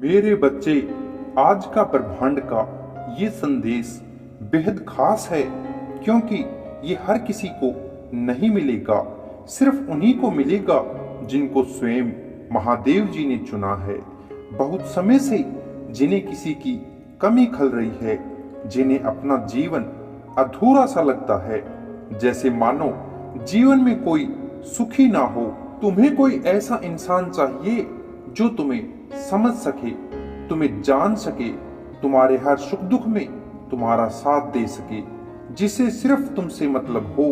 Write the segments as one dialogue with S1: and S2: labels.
S1: मेरे बच्चे, आज का ब्रह्मांड का ये संदेश बेहद खास है, क्योंकि ये हर किसी को नहीं मिलेगा। सिर्फ उन्हीं को मिलेगा जिनको स्वयं महादेव जी ने चुना है। बहुत समय से जिन्हें किसी की कमी खल रही है, जिन्हें अपना जीवन अधूरा सा लगता है, जैसे मानो जीवन में कोई सुखी ना हो। तुम्हें कोई ऐसा इंसान चाहिए जो तुम्हें समझ सके, तुम्हें जान सके, तुम्हारे हर सुख दुख में तुम्हारा साथ दे सके, जिसे सिर्फ तुमसे मतलब हो।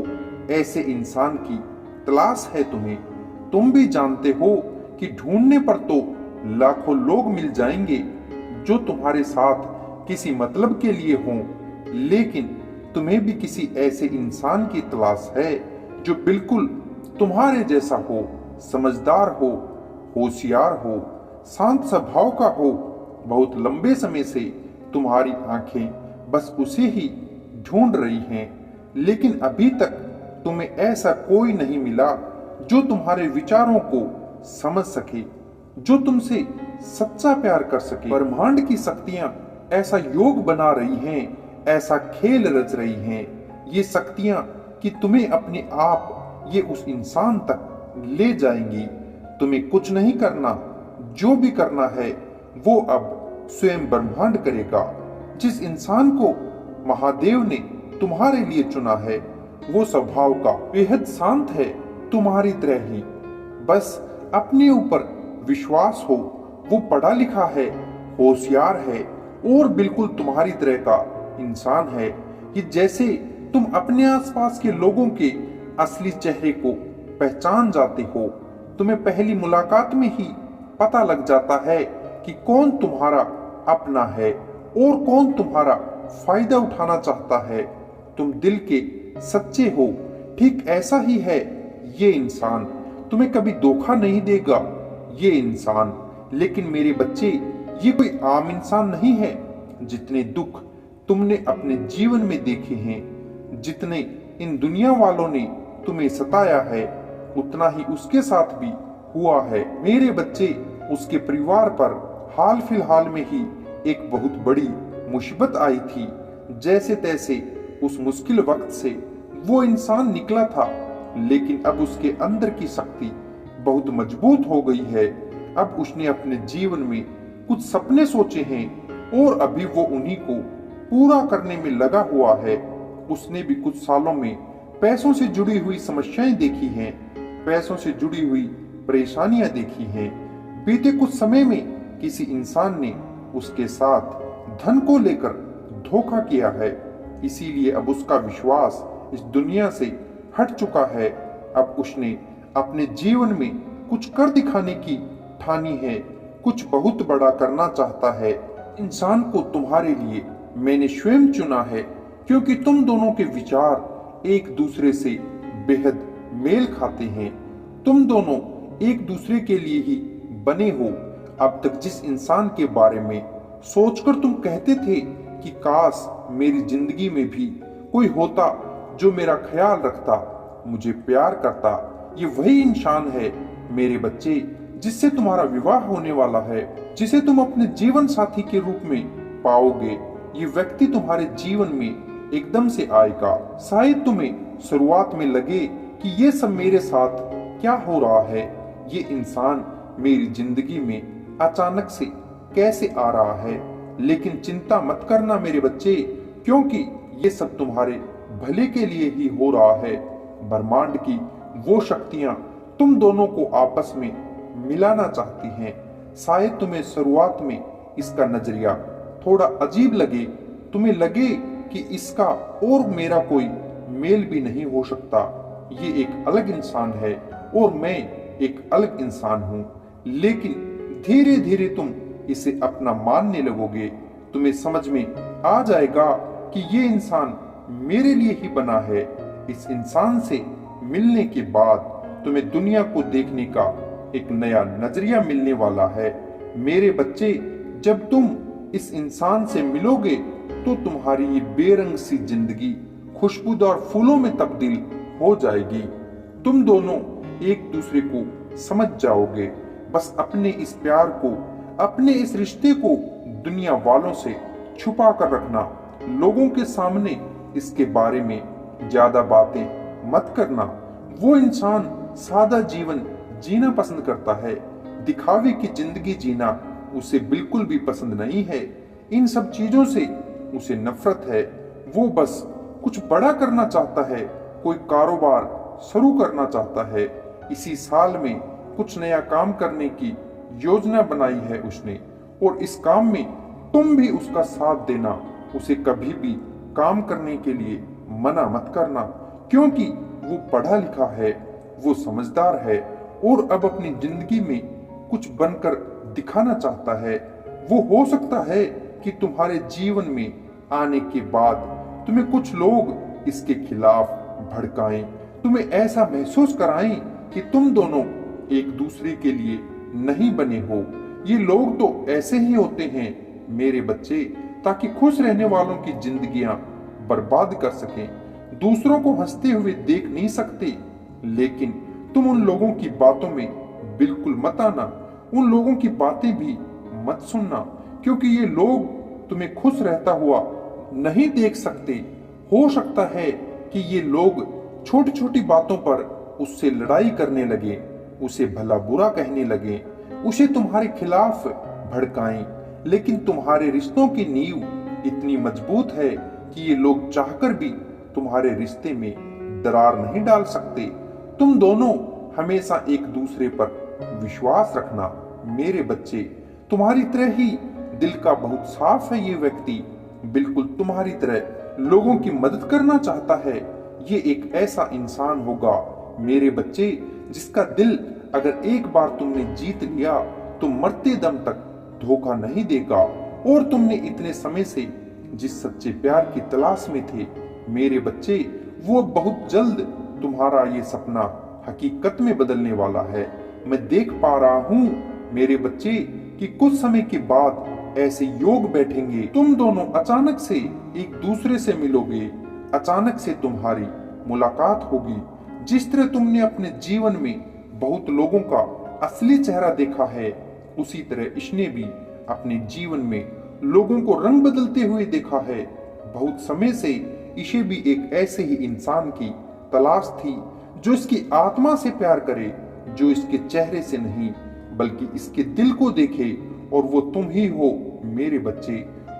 S1: ऐसे इंसान की तलाश है तुम्हें। तुम भी जानते हो कि ढूंढने पर तो लाखों लोग मिल जाएंगे जो तुम्हारे साथ किसी मतलब के लिए हों, लेकिन तुम्हें भी किसी ऐसे इंसान की तलाश है जो बिल्कुल तुम्हारे जैसा हो, समझदार हो, होशियार हो, शांत स्वभाव का हो। बहुत लंबे समय से तुम्हारी आंखें बस उसे ही ढूंढ रही हैं, लेकिन अभी तक तुम्हें ऐसा कोई नहीं मिला जो तुम्हारे विचारों को समझ सके, जो तुमसे सच्चा प्यार कर सके। ब्रह्मांड की शक्तियां ऐसा योग बना रही हैं, ऐसा खेल रच रही हैं, ये शक्तियां कि तुम्हें अपने आप ये उस इंसान तक ले जाएंगी। तुम्हें कुछ नहीं करना, जो भी करना है वो अब स्वयं ब्रह्मांड करेगा। जिस इंसान को महादेव ने तुम्हारे लिए चुना है, वो स्वभाव का बेहद शांत है, तुम्हारी तरह ही। बस अपने ऊपर विश्वास हो। वो पढ़ा लिखा है, होशियार है और बिल्कुल तुम्हारी तरह का इंसान है कि जैसे तुम अपने आसपास के लोगों के असली चेहरे को पहचान जाते हो। तुम्हें पहली मुलाकात में ही पता लग जाता है कि कौन तुम्हारा अपना है और कौन तुम्हारा फायदा उठाना चाहता है। तुम दिल के सच्चे हो। ठीक ऐसा ही है ये इंसान। तुम्हें कभी धोखा नहीं देगा ये इंसान। लेकिन मेरे बच्चे, ये कोई आम इंसान नहीं है। जितने दुख तुमने अपने जीवन में देखे हैं, जितने इन दुनिया वालों ने तुम्हें सताया है, उतना ही उसके साथ भी हुआ है। मेरे बच्चे, उसके परिवार पर हाल फिलहाल में ही एक बहुत बड़ी मुसीबत आई थी। जैसे तैसे उस मुश्किल वक्त से वो इंसान निकला था, लेकिन अब उसके अंदर की शक्ति बहुत मजबूत हो गई है। अब उसने अपने जीवन में कुछ सपने सोचे हैं और अभी वो उन्हीं को पूरा करने में लगा हुआ है। उसने भी कुछ सालों में पैसों से जुड़ी हुई समस्याएं देखी हैं, पैसों से जुड़ी हुई परेशानियां देखी हैं। बीते कुछ समय में किसी इंसान ने उसके साथ धन को लेकर धोखा किया है, इसीलिए अब उसका विश्वास इस दुनिया से हट चुका है। अब उसने अपने जीवन में कुछ कर दिखाने की ठानी है, कुछ बहुत बड़ा करना चाहता है। इंसान को तुम्हारे लिए मैंने स्वयं चुना है, क्योंकि तुम दोनों के विचार एक दूसरे से बेहद मेल खाते हैं। तुम दोनों एक दूसरे के लिए ही बने हो। अब तक जिस इंसान के बारे में सोचकर तुम कहते थे कि काश मेरी जिंदगी में भी कोई होता जो मेरा ख्याल रखता, मुझे प्यार करता, ये वही इंसान है मेरे बच्चे, जिससे तुम्हारा विवाह होने वाला है, जिसे तुम अपने जीवन साथी के रूप में पाओगे। ये व्यक्ति तुम्हारे जीवन में एकदम से आएगा। शायद तुम्हें शुरुआत में लगे कि ये सब मेरे साथ क्या हो रहा है, ये इंसान मेरी जिंदगी में अचानक से कैसे आ रहा है। लेकिन चिंता मत करना मेरे बच्चे, क्योंकि ये सब तुम्हारे भले के लिए ही हो रहा है। ब्रह्मांड की वो शक्तियां तुम दोनों को आपस में मिलाना चाहती हैं। शायद तुम्हें शुरुआत में इसका नजरिया थोड़ा अजीब लगे, तुम्हें लगे कि इसका और मेरा कोई मेल भी नहीं हो सकता। ये एक अलग इंसान है और मैं एक अलग इंसान हूँ। लेकिन धीरे धीरे तुम इसे अपना मानने लगोगे। तुम्हें समझ में आ जाएगा कि ये इंसान मेरे लिए ही बना है। इस इंसान से मिलने के बाद तुम्हें दुनिया को देखने का एक नया नजरिया मिलने वाला है। मेरे बच्चे, जब तुम इस इंसान से मिलोगे तो तुम्हारी ये बेरंग सी जिंदगी खुशबूदार फूलों में तब्दील हो जाएगी। तुम दोनों एक दूसरे को समझ जाओगे। बस अपने इस प्यार को अपने इस रिश्ते को दुनिया वालों से छुपा कर रखना। लोगों के सामने इसके बारे में ज्यादा बातें मत करना। वो इंसान सादा जीवन जीना पसंद करता है, दिखावे की जिंदगी जीना उसे बिल्कुल भी पसंद नहीं है। इन सब चीजों से उसे नफरत है। वो बस कुछ बड़ा करना चाहता है, कोई कारोबार शुरू करना चाहता है। इसी साल में कुछ नया काम करने की योजना बनाई है उसने, और इस काम में तुम भी उसका साथ देना। उसे कभी भी काम करने के लिए मना मत करना, क्योंकि वो पढ़ा लिखा है, वो समझदार है और अब अपनी जिंदगी में कुछ बनकर दिखाना चाहता है। वो हो सकता है कि तुम्हारे जीवन में आने के बाद तुम्हें कुछ लोग इसके खिलाफ भड़काएं, तुम्हें ऐसा महसूस कराएं कि तुम दोनों एक दूसरे के लिए नहीं बने हो। ये लोग तो ऐसे ही होते हैं मेरे बच्चे, ताकि खुश रहने वालों की जिंदगियां बर्बाद कर सकें। दूसरों को हंसते हुए देख नहीं सकते, लेकिन तुम उन लोगों की बातों में बिल्कुल मत आना। उन लोगों की बातें भी मत सुनना, क्योंकि ये लोग तुम्हें खुश रहता हुआ नहीं देख सकते। हो सकता है कि ये लोग छोटी छोटी बातों पर उससे लड़ाई करने लगे, उसे भला बुरा कहने लगे, उसे तुम्हारे खिलाफ भड़काएं। लेकिन तुम्हारे रिश्तों की नींव इतनी मजबूत है कि ये लोग चाहकर भी तुम्हारे रिश्ते में दरार नहीं डाल सकते। तुम दोनों हमेशा एक दूसरे पर विश्वास रखना मेरे बच्चे। तुम्हारी तरह ही दिल का बहुत साफ है ये व्यक्ति, बिल्कुल तुम्हारी तरह लोगों की मदद करना चाहता है। ये एक ऐसा इंसान होगा मेरे बच्चे जिसका दिल अगर एक बार तुमने जीत लिया तो मरते दम तक धोखा नहीं देगा। और तुमने इतने समय से जिस सच्चे प्यार की तलाश में थे मेरे बच्चे, वो बहुत जल्द तुम्हारा ये सपना हकीकत में बदलने वाला है। मैं देख पा रहा हूँ मेरे बच्चे कि कुछ समय के बाद ऐसे योग बैठेंगे, तुम दोनों अचानक से एक दूसरे से मिलोगे, अचानक से तुम्हारी मुलाकात होगी। जिस तरह तुमने अपने जीवन में बहुत लोगों का असली चेहरा देखा है, उसी तरह इसने भी अपने जीवन में लोगों को रंग बदलते हुए देखा है। बहुत समय से इसे भी एक ऐसे ही इंसान की तलाश थी जो इसकी आत्मा से प्यार करे, जो इसके चेहरे से नहीं बल्कि इसके दिल को देखे, और वो तुम ही हो मेरे बच्चे।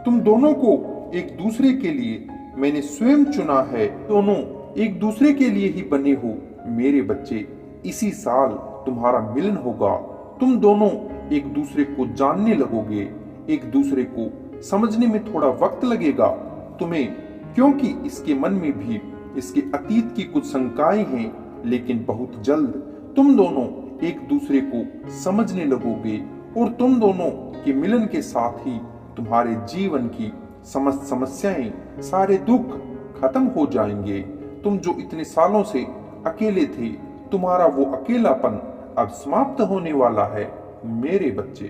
S1: तुम दोनों को एक दूसरे के लिए मैंने स्वयं चुना है, दोनों एक दूसरे के लिए ही बने हो मेरे बच्चे। इसी साल तुम्हारा मिलन होगा, तुम दोनों एक दूसरे को जानने लगोगे, एक दूसरे को समझने में थोड़ा वक्त लगेगा तुम्हें, क्योंकि इसके मन में भी इसके अतीत की कुछ शंकाएं हैं, लेकिन बहुत जल्द तुम दोनों एक दूसरे को समझने लगोगे, और तुम दोनों के मिलन के साथ ही तुम्हारे जीवन की समस्त समस्याएं, सारे दुख खत्म हो जाएंगे। तुम जो इतने सालों से अकेले थे, तुम्हारा वो अकेलापन अब समाप्त होने वाला है मेरे बच्चे।